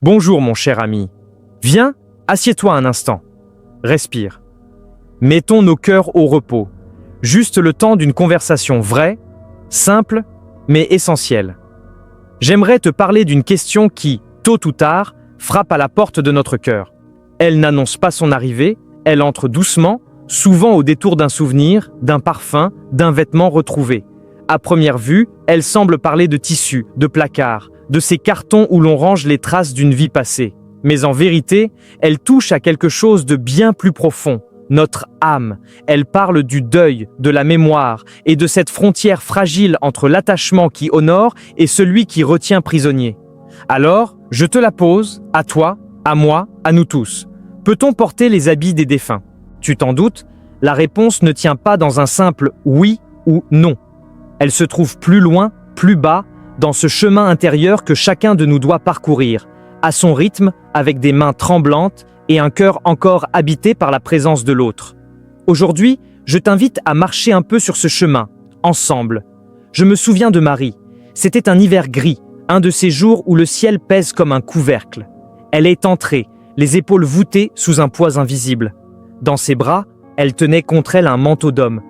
Bonjour mon cher ami. Viens, assieds-toi un instant. Respire. Mettons nos cœurs au repos. Juste le temps d'une conversation vraie, simple, mais essentielle. J'aimerais te parler d'une question qui, tôt ou tard, frappe à la porte de notre cœur. Elle n'annonce pas son arrivée, elle entre doucement, souvent au détour d'un souvenir, d'un parfum, d'un vêtement retrouvé. À première vue, elle semble parler de tissus, de placards, de ces cartons où l'on range les traces d'une vie passée. Mais en vérité, elle touche à quelque chose de bien plus profond, notre âme. Elle parle du deuil, de la mémoire et de cette frontière fragile entre l'attachement qui honore et celui qui retient prisonnier. Alors, je te la pose, à toi, à moi, à nous tous. Peut-on porter les habits des défunts? Tu t'en doutes, la réponse ne tient pas dans un simple oui ou non. Elle se trouve plus loin, plus bas, dans ce chemin intérieur que chacun de nous doit parcourir, à son rythme, avec des mains tremblantes et un cœur encore habité par la présence de l'autre. Aujourd'hui, je t'invite à marcher un peu sur ce chemin, ensemble. Je me souviens de Marie. C'était un hiver gris, un de ces jours où le ciel pèse comme un couvercle. Elle est entrée, les épaules voûtées sous un poids invisible. Dans ses bras, elle tenait contre elle un manteau d'homme,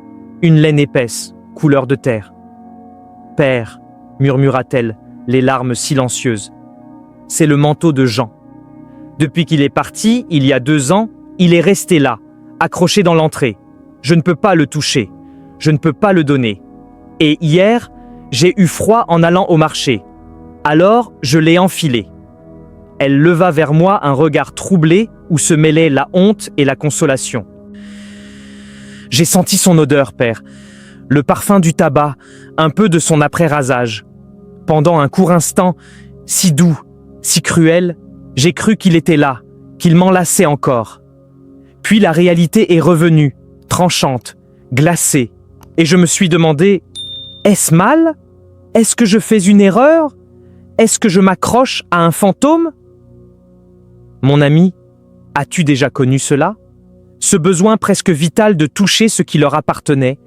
une laine épaisse, couleur de terre. « Père », murmura-t-elle, les larmes silencieuses. C'est le manteau de Jean. Depuis qu'il est parti, il y a 2 ans, il est resté là, accroché dans l'entrée. Je ne peux pas le toucher, je ne peux pas le donner. Et hier, j'ai eu froid en allant au marché. Alors, je l'ai enfilé. Elle leva vers moi un regard troublé où se mêlaient la honte et la consolation. J'ai senti son odeur, père. Le parfum du tabac, un peu de son après-rasage. Pendant un court instant, si doux, si cruel, j'ai cru qu'il était là, qu'il m'enlaçait encore. Puis la réalité est revenue, tranchante, glacée, et je me suis demandé, est-ce mal? Est-ce que je fais une erreur? Est-ce que je m'accroche à un fantôme? Mon ami, as-tu déjà connu cela? Ce besoin presque vital de toucher ce qui leur appartenait,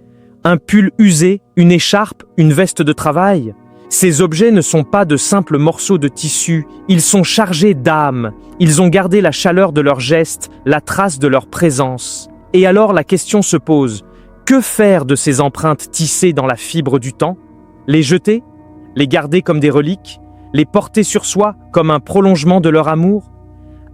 un pull usé, une écharpe, une veste de travail. Ces objets ne sont pas de simples morceaux de tissu, ils sont chargés d'âme. Ils ont gardé la chaleur de leurs gestes, la trace de leur présence. Et alors la question se pose, que faire de ces empreintes tissées dans la fibre du temps? Les jeter? Les garder comme des reliques? Les porter sur soi comme un prolongement de leur amour?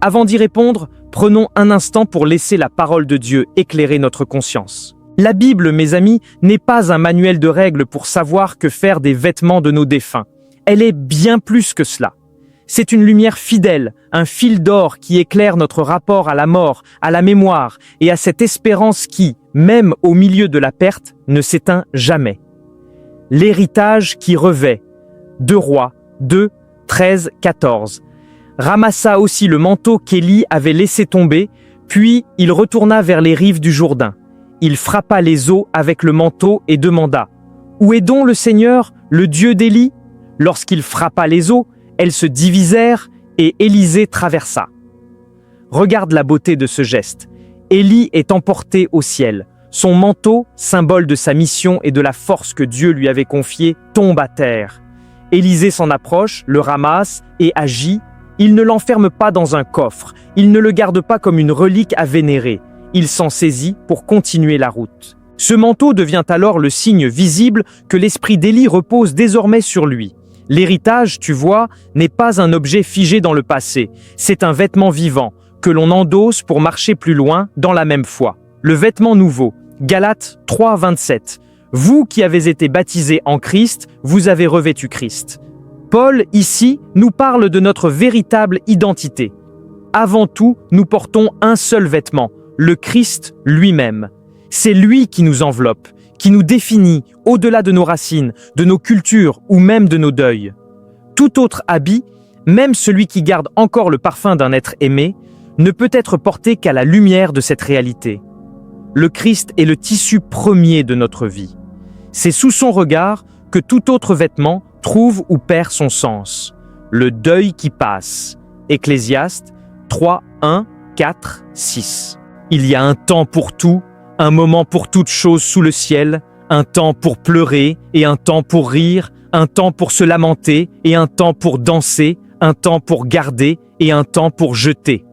Avant d'y répondre, prenons un instant pour laisser la parole de Dieu éclairer notre conscience. La Bible, mes amis, n'est pas un manuel de règles pour savoir que faire des vêtements de nos défunts. Elle est bien plus que cela. C'est une lumière fidèle, un fil d'or qui éclaire notre rapport à la mort, à la mémoire et à cette espérance qui, même au milieu de la perte, ne s'éteint jamais. L'héritage qui revêt. 2 Rois 2, 13, 14. Ramassa aussi le manteau qu'Élie avait laissé tomber, puis il retourna vers les rives du Jourdain. Il frappa les eaux avec le manteau et demanda « Où est donc le Seigneur, le Dieu d'Élie ?» Lorsqu'il frappa les eaux, elles se divisèrent et Élisée traversa. Regarde la beauté de ce geste. Élie est emporté au ciel. Son manteau, symbole de sa mission et de la force que Dieu lui avait confiée, tombe à terre. Élisée s'en approche, le ramasse et agit. Il ne l'enferme pas dans un coffre. Il ne le garde pas comme une relique à vénérer. Il s'en saisit pour continuer la route. Ce manteau devient alors le signe visible que l'esprit d'Élie repose désormais sur lui. L'héritage, tu vois, n'est pas un objet figé dans le passé. C'est un vêtement vivant que l'on endosse pour marcher plus loin dans la même foi. Le vêtement nouveau, Galates 3, 27. Vous qui avez été baptisés en Christ, vous avez revêtu Christ. Paul, ici, nous parle de notre véritable identité. Avant tout, nous portons un seul vêtement, le Christ lui-même. C'est lui qui nous enveloppe, qui nous définit au-delà de nos racines, de nos cultures ou même de nos deuils. Tout autre habit, même celui qui garde encore le parfum d'un être aimé, ne peut être porté qu'à la lumière de cette réalité. Le Christ est le tissu premier de notre vie. C'est sous son regard que tout autre vêtement trouve ou perd son sens. Le deuil qui passe. Ecclésiaste 3, 1, 4, 6. Il y a un temps pour tout, un moment pour toute chose sous le ciel, un temps pour pleurer et un temps pour rire, un temps pour se lamenter et un temps pour danser, un temps pour garder et un temps pour jeter.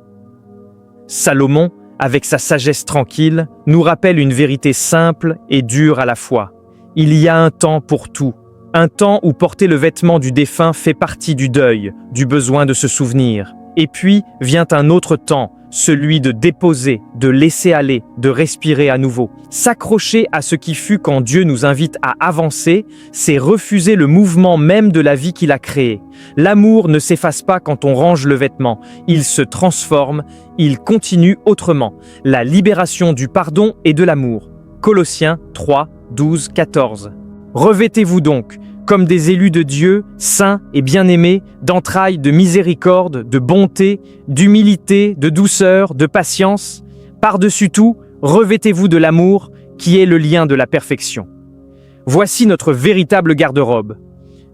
Salomon, avec sa sagesse tranquille, nous rappelle une vérité simple et dure à la fois. Il y a un temps pour tout. Un temps où porter le vêtement du défunt fait partie du deuil, du besoin de se souvenir. Et puis vient un autre temps, celui de déposer, de laisser aller, de respirer à nouveau. S'accrocher à ce qui fut quand Dieu nous invite à avancer, c'est refuser le mouvement même de la vie qu'il a créé. L'amour ne s'efface pas quand on range le vêtement, il se transforme, il continue autrement. La libération du pardon et de l'amour. Colossiens 3, 12, 14. Revêtez-vous donc, comme des élus de Dieu, saints et bien-aimés, d'entrailles de miséricorde, de bonté, d'humilité, de douceur, de patience. Par-dessus tout, revêtez-vous de l'amour, qui est le lien de la perfection. Voici notre véritable garde-robe.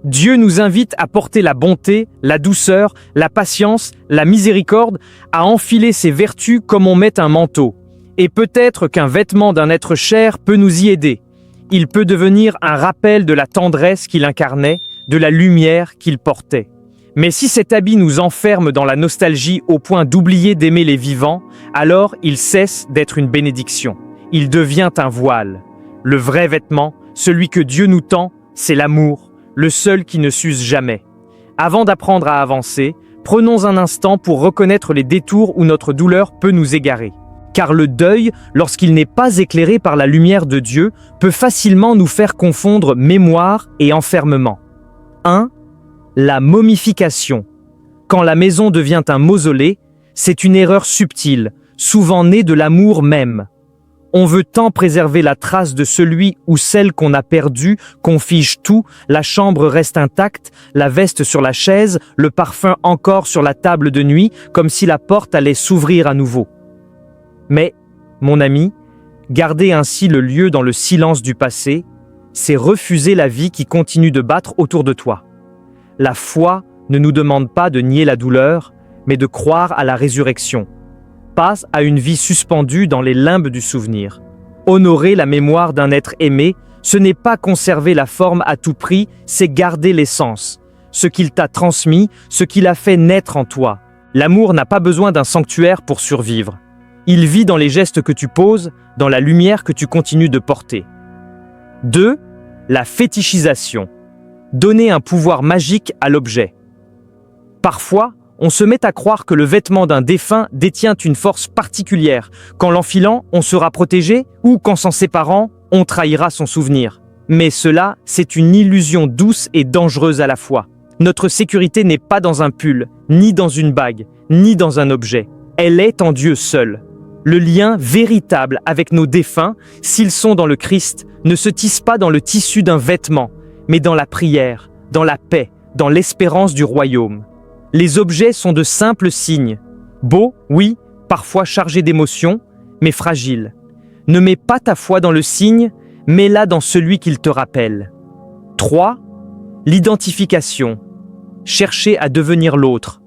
Dieu nous invite à porter la bonté, la douceur, la patience, la miséricorde, à enfiler ces vertus comme on met un manteau. Et peut-être qu'un vêtement d'un être cher peut nous y aider. Il peut devenir un rappel de la tendresse qu'il incarnait, de la lumière qu'il portait. Mais si cet habit nous enferme dans la nostalgie au point d'oublier d'aimer les vivants, alors il cesse d'être une bénédiction. Il devient un voile. Le vrai vêtement, celui que Dieu nous tend, c'est l'amour, le seul qui ne s'use jamais. Avant d'apprendre à avancer, prenons un instant pour reconnaître les détours où notre douleur peut nous égarer. Car le deuil, lorsqu'il n'est pas éclairé par la lumière de Dieu, peut facilement nous faire confondre mémoire et enfermement. 1. La momification. Quand la maison devient un mausolée, c'est une erreur subtile, souvent née de l'amour même. On veut tant préserver la trace de celui ou celle qu'on a perdu, qu'on fige tout, la chambre reste intacte, la veste sur la chaise, le parfum encore sur la table de nuit, comme si la porte allait s'ouvrir à nouveau. Mais, mon ami, garder ainsi le lieu dans le silence du passé, c'est refuser la vie qui continue de battre autour de toi. La foi ne nous demande pas de nier la douleur, mais de croire à la résurrection. Pas à une vie suspendue dans les limbes du souvenir. Honorer la mémoire d'un être aimé, ce n'est pas conserver la forme à tout prix, c'est garder l'essence. Ce qu'il t'a transmis, ce qu'il a fait naître en toi. L'amour n'a pas besoin d'un sanctuaire pour survivre. Il vit dans les gestes que tu poses, dans la lumière que tu continues de porter. 2. La fétichisation. Donner un pouvoir magique à l'objet. Parfois, on se met à croire que le vêtement d'un défunt détient une force particulière. Qu'en l'enfilant, on sera protégé ou qu'en s'en séparant, on trahira son souvenir. Mais cela, c'est une illusion douce et dangereuse à la fois. Notre sécurité n'est pas dans un pull, ni dans une bague, ni dans un objet. Elle est en Dieu seul. Le lien véritable avec nos défunts, s'ils sont dans le Christ, ne se tisse pas dans le tissu d'un vêtement, mais dans la prière, dans la paix, dans l'espérance du royaume. Les objets sont de simples signes. Beaux, oui, parfois chargés d'émotions, mais fragiles. Ne mets pas ta foi dans le signe, mets-la dans celui qu'il te rappelle. 3. L'identification. Chercher à devenir l'autre.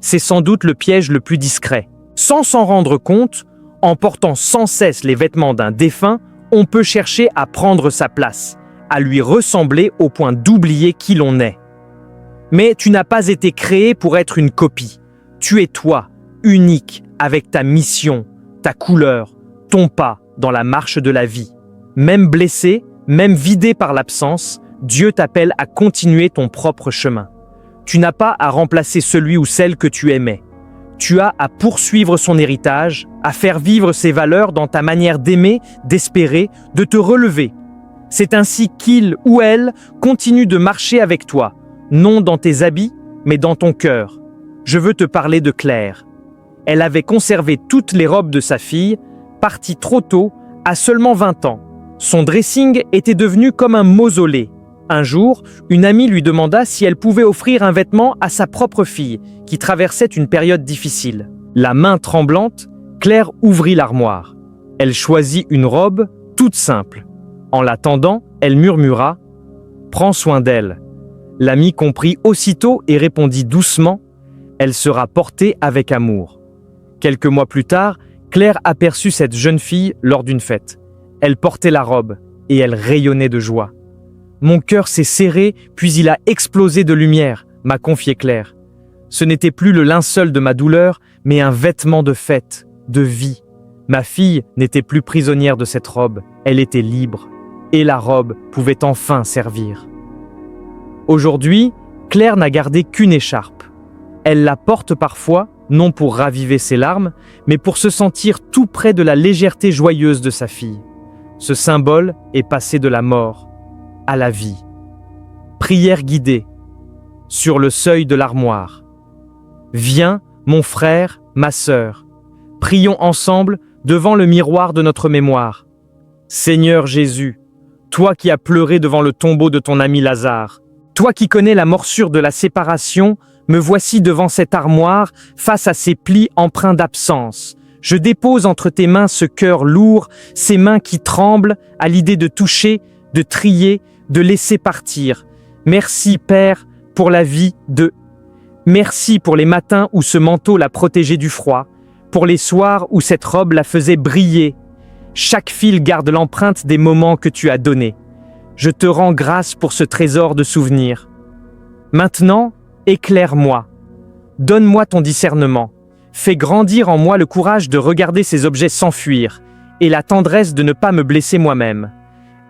C'est sans doute le piège le plus discret. Sans s'en rendre compte, en portant sans cesse les vêtements d'un défunt, on peut chercher à prendre sa place, à lui ressembler au point d'oublier qui l'on est. Mais tu n'as pas été créé pour être une copie. Tu es toi, unique, avec ta mission, ta couleur, ton pas dans la marche de la vie. Même blessé, même vidé par l'absence, Dieu t'appelle à continuer ton propre chemin. Tu n'as pas à remplacer celui ou celle que tu aimais. Tu as à poursuivre son héritage, à faire vivre ses valeurs dans ta manière d'aimer, d'espérer, de te relever. C'est ainsi qu'il ou elle continue de marcher avec toi, non dans tes habits, mais dans ton cœur. Je veux te parler de Claire. Elle avait conservé toutes les robes de sa fille, partie trop tôt, à seulement 20 ans. Son dressing était devenu comme un mausolée. Un jour, une amie lui demanda si elle pouvait offrir un vêtement à sa propre fille, qui traversait une période difficile. La main tremblante, Claire ouvrit l'armoire. Elle choisit une robe toute simple. En la tendant, elle murmura « Prends soin d'elle ». L'amie comprit aussitôt et répondit doucement « Elle sera portée avec amour ». Quelques mois plus tard, Claire aperçut cette jeune fille lors d'une fête. Elle portait la robe et elle rayonnait de joie. « Mon cœur s'est serré, puis il a explosé de lumière », m'a confié Claire. Ce n'était plus le linceul de ma douleur, mais un vêtement de fête, de vie. Ma fille n'était plus prisonnière de cette robe, elle était libre. Et la robe pouvait enfin servir. Aujourd'hui, Claire n'a gardé qu'une écharpe. Elle la porte parfois, non pour raviver ses larmes, mais pour se sentir tout près de la légèreté joyeuse de sa fille. Ce symbole est passé de la mort à la vie. Prière guidée, sur le seuil de l'armoire. Viens, mon frère, ma sœur, prions ensemble devant le miroir de notre mémoire. Seigneur Jésus, toi qui as pleuré devant le tombeau de ton ami Lazare, toi qui connais la morsure de la séparation, me voici devant cette armoire, face à ces plis empreints d'absence. Je dépose entre tes mains ce cœur lourd, ces mains qui tremblent à l'idée de toucher, de trier, de laisser partir. Merci, Père, pour la vie de... Merci pour les matins où ce manteau la protégeait du froid, pour les soirs où cette robe la faisait briller. Chaque fil garde l'empreinte des moments que tu as donnés. Je te rends grâce pour ce trésor de souvenirs. Maintenant, éclaire-moi. Donne-moi ton discernement. Fais grandir en moi le courage de regarder ces objets s'enfuir et la tendresse de ne pas me blesser moi-même.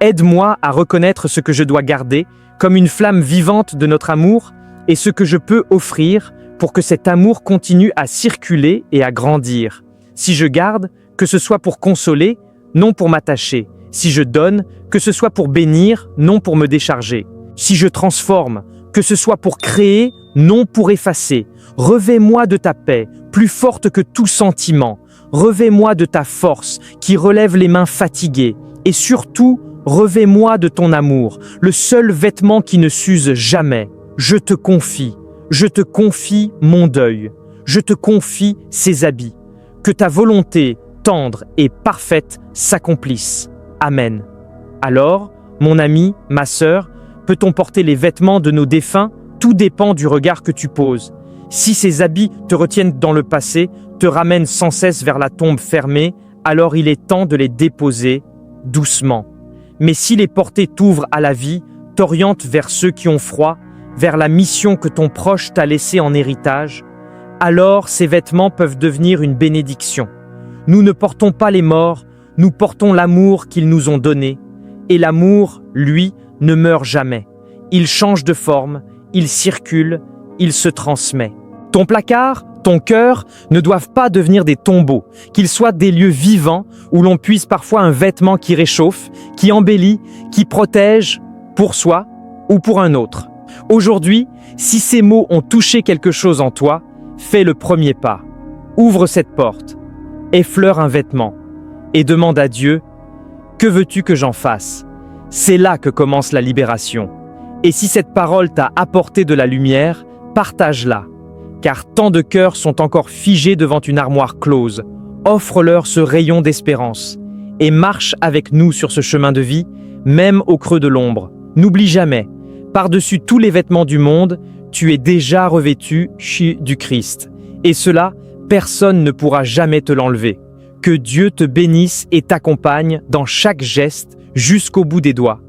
Aide-moi à reconnaître ce que je dois garder comme une flamme vivante de notre amour et ce que je peux offrir pour que cet amour continue à circuler et à grandir. Si je garde, que ce soit pour consoler, non pour m'attacher. Si je donne, que ce soit pour bénir, non pour me décharger. Si je transforme, que ce soit pour créer, non pour effacer. Revêt-moi de ta paix, plus forte que tout sentiment. Revêt-moi de ta force, qui relève les mains fatiguées. Et surtout, revêt-moi de ton amour, le seul vêtement qui ne s'use jamais. Je te confie mon deuil. Je te confie ces habits. Que ta volonté tendre et parfaite s'accomplisse. Amen. Alors, mon ami, ma sœur, peut-on porter les vêtements de nos défunts? Tout dépend du regard que tu poses. Si ces habits te retiennent dans le passé, te ramènent sans cesse vers la tombe fermée, alors il est temps de les déposer doucement. Mais si les portées t'ouvrent à la vie, t'orientent vers ceux qui ont froid, vers la mission que ton proche t'a laissée en héritage, alors ces vêtements peuvent devenir une bénédiction. Nous ne portons pas les morts, nous portons l'amour qu'ils nous ont donné. Et l'amour, lui, ne meurt jamais. Il change de forme, il circule, il se transmet. Ton placard, ton cœur ne doivent pas devenir des tombeaux, qu'ils soient des lieux vivants où l'on puise parfois un vêtement qui réchauffe, qui embellit, qui protège, pour soi ou pour un autre. Aujourd'hui, si ces mots ont touché quelque chose en toi, fais le premier pas. Ouvre cette porte, effleure un vêtement et demande à Dieu « Que veux-tu que j'en fasse ?» C'est là que commence la libération. Et si cette parole t'a apporté de la lumière, partage-la. Car tant de cœurs sont encore figés devant une armoire close. Offre-leur ce rayon d'espérance et marche avec nous sur ce chemin de vie, même au creux de l'ombre. N'oublie jamais, par-dessus tous les vêtements du monde, tu es déjà revêtu du Christ. Et cela, personne ne pourra jamais te l'enlever. Que Dieu te bénisse et t'accompagne dans chaque geste jusqu'au bout des doigts.